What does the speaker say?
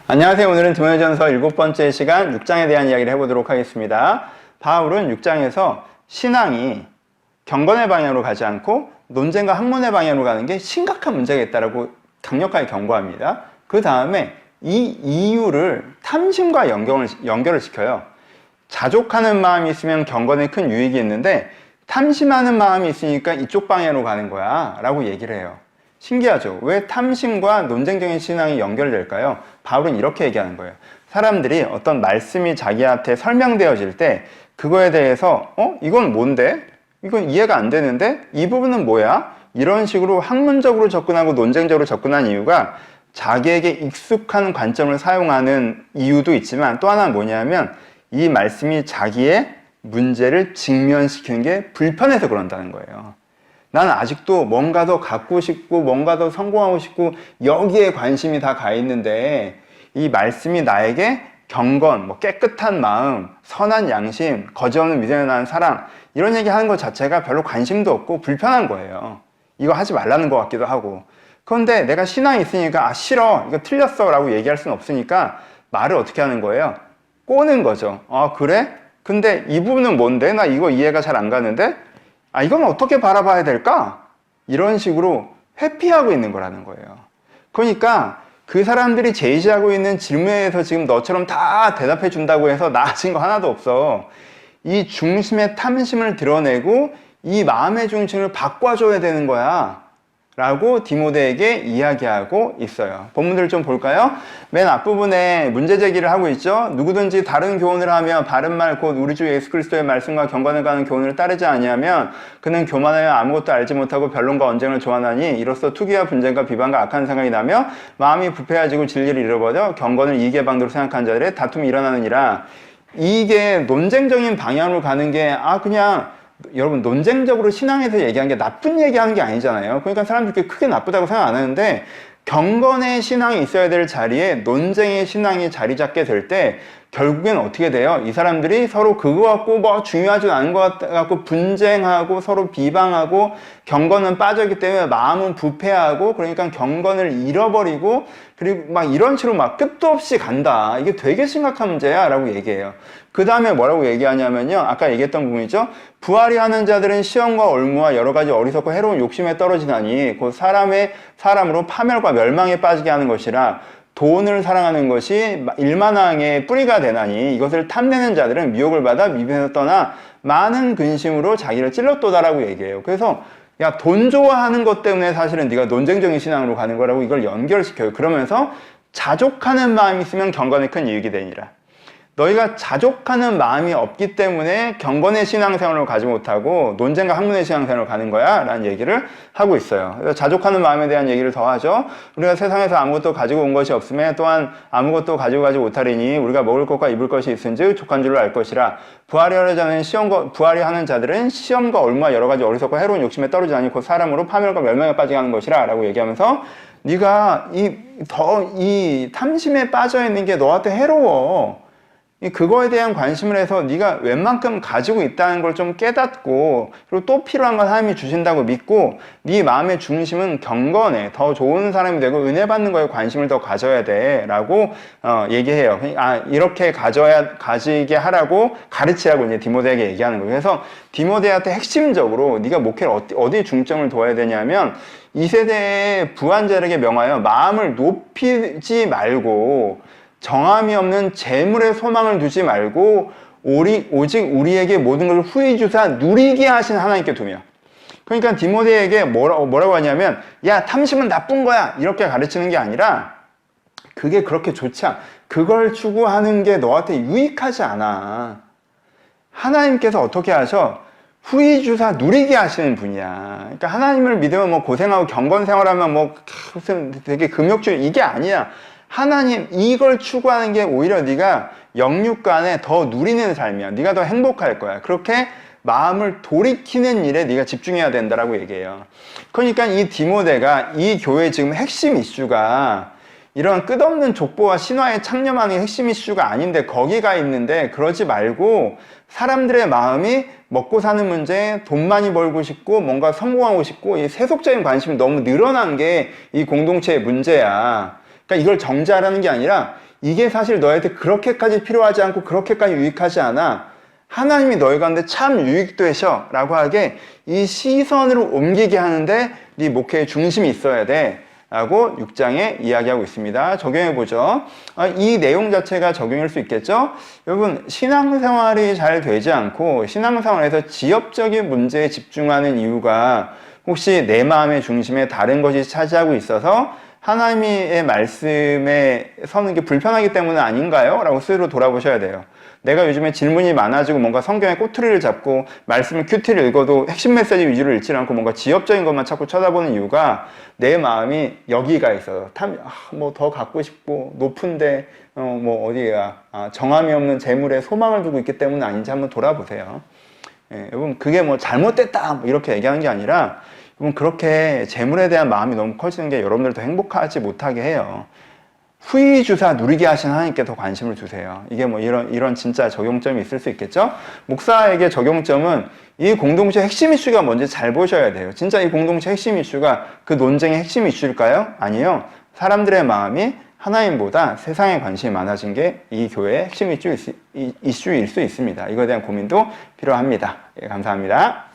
안녕하세요. 오늘은 디모데전서 7번째 시간 6장에 대한 이야기를 해보도록 하겠습니다. 바울은 6장에서 신앙이 경건의 방향으로 가지 않고 논쟁과 학문의 방향으로 가는 게 심각한 문제가 있다고 강력하게 경고합니다. 그 다음에 이 이유를 탐심과 연결을 시켜요. 자족하는 마음이 있으면 경건에 큰 유익이 있는데 탐심하는 마음이 있으니까 이쪽 방향으로 가는 거야 라고 얘기를 해요. 신기하죠? 왜 탐심과 논쟁적인 신앙이 연결될까요? 바울은 이렇게 얘기하는 거예요. 사람들이 어떤 말씀이 자기한테 설명되어질 때 그거에 대해서 이건 뭔데? 이건 이해가 안 되는데? 이 부분은 뭐야? 이런 식으로 학문적으로 접근하고 논쟁적으로 접근한 이유가 자기에게 익숙한 관점을 사용하는 이유도 있지만 또 하나는 뭐냐면 이 말씀이 자기의 문제를 직면시키는 게 불편해서 그런다는 거예요. 나는 아직도 뭔가 더 갖고 싶고 뭔가 더 성공하고 싶고 여기에 관심이 다 가 있는데 이 말씀이 나에게 경건, 깨끗한 마음, 선한 양심, 거짓없는 믿음에 대한 사랑 이런 얘기하는 것 자체가 별로 관심도 없고 불편한 거예요. 이거 하지 말라는 것 같기도 하고. 그런데 내가 신앙이 있으니까 싫어, 이거 틀렸어 라고 얘기할 수는 없으니까 말을 어떻게 하는 거예요? 꼬는 거죠. 그래? 근데 이 부분은 뭔데? 나 이거 이해가 잘 안 가는데? 이건 어떻게 바라봐야 될까? 이런 식으로 회피하고 있는 거라는 거예요. 그러니까 그 사람들이 제시하고 있는 질문에 대해서 지금 너처럼 다 대답해 준다고 해서 나아진 거 하나도 없어. 이 중심의 탐심을 드러내고 이 마음의 중심을 바꿔줘야 되는 거야 라고 디모데에게 이야기하고 있어요. 본문들을 좀 볼까요? 맨 앞부분에 문제 제기를 하고 있죠. 누구든지 다른 교훈을 하며 바른 말 곧 우리 주 예수 그리스도의 말씀과 경건을 가는 교훈을 따르지 아니하면 그는 교만하여 아무것도 알지 못하고 변론과 언쟁을 좋아하나니 이로써 투기와 분쟁과 비방과 악한 생각이 나며 마음이 부패해지고 진리를 잃어버려 경건을 이익의 방도로 생각한 자들의 다툼이 일어나느니라. 이게 논쟁적인 방향으로 가는 게 그냥 여러분 논쟁적으로 신앙에서 얘기하는 게 나쁜 얘기하는 게 아니잖아요. 그러니까 사람들이 그렇게 크게 나쁘다고 생각 안 하는데 경건의 신앙이 있어야 될 자리에 논쟁의 신앙이 자리 잡게 될 때 결국엔 어떻게 돼요? 이 사람들이 서로 그거 갖고 중요하지 않은 것 같고 분쟁하고 서로 비방하고 경건은 빠졌기 때문에 마음은 부패하고 그러니까 경건을 잃어버리고 그리고 이런 식으로 끝도 없이 간다. 이게 되게 심각한 문제야 라고 얘기해요. 그 다음에 뭐라고 얘기하냐면요. 아까 얘기했던 부분이죠. 부활이 하는 자들은 시험과 올무와 여러 가지 어리석고 해로운 욕심에 떨어지나니 곧 사람으로 파멸과 멸망에 빠지게 하는 것이라 돈을 사랑하는 것이 일만항의 뿌리가 되나니 이것을 탐내는 자들은 미혹을 받아 미변에서 떠나 많은 근심으로 자기를 찔렀도다라고 얘기해요. 그래서 돈 좋아하는 것 때문에 사실은 네가 논쟁적인 신앙으로 가는 거라고 이걸 연결시켜요. 그러면서 자족하는 마음이 있으면 경건에 큰 이익이 되니라. 너희가 자족하는 마음이 없기 때문에 경건의 신앙생활을 가지 못하고 논쟁과 학문의 신앙생활을 가는 거야 라는 얘기를 하고 있어요. 그래서 자족하는 마음에 대한 얘기를 더 하죠. 우리가 세상에서 아무것도 가지고 온 것이 없음에 또한 아무것도 가지고 가지 못하리니 우리가 먹을 것과 입을 것이 있은즉 족한 줄로 알 것이라. 부활이 하는 자들은 시험과 올무와 여러 가지 어리석고 해로운 욕심에 떨어지지 않고 사람으로 파멸과 멸망에 빠지게 하는 것이라 라고 얘기하면서 네가 이 탐심에 빠져 있는 게 너한테 해로워. 그거에 대한 관심을 해서 네가 웬만큼 가지고 있다는 걸 좀 깨닫고 그리고 또 필요한 건 하나님이 주신다고 믿고 네 마음의 중심은 경건에 더 좋은 사람이 되고 은혜 받는 거에 관심을 더 가져야 돼 라고 얘기해요. 이렇게 가지게 하라고 가르치라고 이제 디모데에게 얘기하는 거예요. 그래서 디모데한테 핵심적으로 네가 목회를 어디 중점을 둬야 되냐면 이 세대의 부한자에게 명하여 마음을 높이지 말고 정함이 없는 재물의 소망을 두지 말고 오직 우리에게 모든 걸 후히 주사 누리게 하신 하나님께 두며. 그러니까 디모데에게 뭐라고 하냐면 탐심은 나쁜 거야 이렇게 가르치는 게 아니라 그게 그렇게 좋지 않아. 그걸 추구하는 게 너한테 유익하지 않아. 하나님께서 어떻게 하셔? 후히 주사 누리게 하시는 분이야. 그러니까 하나님을 믿으면 고생하고 경건 생활하면 되게 금욕주의 이게 아니야. 하나님 이걸 추구하는 게 오히려 네가 영육간에 더 누리는 삶이야. 네가 더 행복할 거야. 그렇게 마음을 돌이키는 일에 네가 집중해야 된다라고 얘기해요. 그러니까 이 디모데가 이 교회 지금 핵심 이슈가 이런 끝없는 족보와 신화에 창념하는 게 핵심 이슈가 아닌데 거기가 있는데 그러지 말고 사람들의 마음이 먹고 사는 문제, 돈 많이 벌고 싶고 뭔가 성공하고 싶고 이 세속적인 관심이 너무 늘어난 게 이 공동체의 문제야. 그러니까 이걸 정죄하라는 게 아니라 이게 사실 너희한테 그렇게까지 필요하지 않고 그렇게까지 유익하지 않아. 하나님이 너희 가운데 참 유익되셔 라고 하게 이 시선으로 옮기게 하는데 네 목회의 중심이 있어야 돼 라고 6장에 이야기하고 있습니다. 적용해보죠. 이 내용 자체가 적용일 수 있겠죠? 여러분, 신앙생활이 잘 되지 않고 신앙생활에서 지엽적인 문제에 집중하는 이유가 혹시 내 마음의 중심에 다른 것이 차지하고 있어서 하나님의 말씀에 서는 게 불편하기 때문은 아닌가요? 라고 스스로 돌아보셔야 돼요. 내가 요즘에 질문이 많아지고 뭔가 성경의 꼬투리를 잡고 말씀을 큐티를 읽어도 핵심 메시지 위주로 읽지 않고 뭔가 지엽적인 것만 자꾸 쳐다보는 이유가 내 마음이 여기가 있어요. 뭐 더 갖고 싶고 높은데 뭐 어디가 정함이 없는 재물에 소망을 두고 있기 때문은 아닌지 한번 돌아보세요. 예, 여러분 그게 뭐 잘못됐다 뭐 이렇게 얘기하는 게 아니라 여러분 그렇게 재물에 대한 마음이 너무 커지는 게 여러분들도 행복하지 못하게 해요. 후의주사 누리게 하신 하나님께 더 관심을 두세요. 이게 뭐 이런 진짜 적용점이 있을 수 있겠죠? 목사에게 적용점은 이 공동체 핵심 이슈가 뭔지 잘 보셔야 돼요. 진짜 이 공동체 핵심 이슈가 그 논쟁의 핵심 이슈일까요? 아니요. 사람들의 마음이 하나님보다 세상에 관심이 많아진 게 이 교회의 핵심 이슈일 수 있습니다. 이거에 대한 고민도 필요합니다. 예, 감사합니다.